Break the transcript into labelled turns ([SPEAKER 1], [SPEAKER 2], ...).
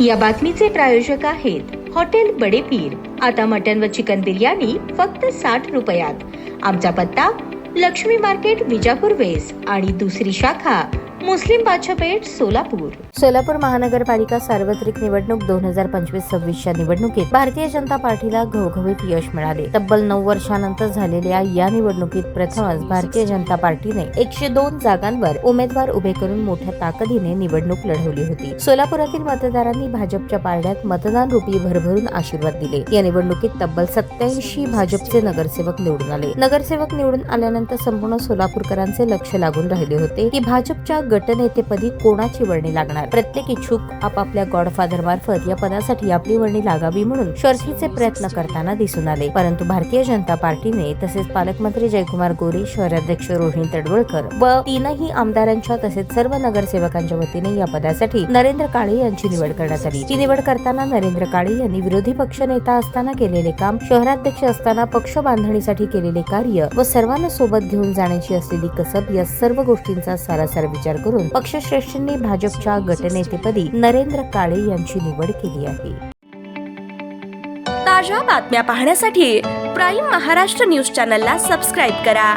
[SPEAKER 1] या बातमीचे प्रायोजक आहेत हॉटेल बडे पीर। आता मटन व चिकन बिर्याणी फक्त 60 रुपयात। आमचा पत्ता लक्ष्मी मार्केट विजापूर वेस्ट आणि दुसरी शाखा मुस्लिम बादशाहपेठ सोलापूर।
[SPEAKER 2] सोलापूर महानगरपालिका सार्वत्रिक निवडणूक 2025-26 च्या निवडणुकीत भारतीय जनता पार्टीला घवघवीत यश मिळाले। तब्बल 9 वर्षांनंतर झालेल्या या निवडणुकीत प्रथमच भारतीय जनता पार्टीने 102 जागांवर उमेदवार उभे करून मोठ्या ताकदीने निवडणूक लढवली होती। सोलापुरातील मतदारांनी भाजपच्या पारड्यात मतदान रूपी भरभरून आशीर्वाद दिले। या निवडणुकीत तब्बल 87 भाजपचे नगरसेवक निवडून आले। नगरसेवक निवडून आल्यानंतर संपूर्ण सोलापूरकरांचे लक्ष लागून राहिले होते की भाजपच्या गटनेतेपदी कोणाची वर्णी लागणार। प्रत्येक इच्छुक आपापल्या गॉडफादर मार्फत या पदासाठी आपली वर्णी लागावी म्हणून शर्थीचे प्रयत्न करताना दिसून आले। परंतु भारतीय जनता पार्टीने तसेच पालकमंत्री जयकुमार गोरे, शहराध्यक्ष रोहिणी तडवळकर व 3ही आमदारांच्या तसेच सर्व नगरसेवकांच्या वतीने या पदासाठी नरेंद्र काळे यांची निवड करण्यात आली। ही निवड करताना नरेंद्र काळे यांनी विरोधी पक्ष नेता असताना केलेले काम, शहराध्यक्ष असताना पक्ष बांधणीसाठी केलेले कार्य व सर्वांना सोबत घेऊन जाण्याची असलेली कसब या सर्व गोष्टींचा सारासार विचार करून पक्षश्रेष्ठींनी भाजपच्या गटनेतेपदी नरेंद्र काळे यांची निवड केली आहे।
[SPEAKER 3] ताज्या बातम्या पाहण्यासाठी प्राईम महाराष्ट्र न्यूज चॅनलला सबस्क्राईब करा।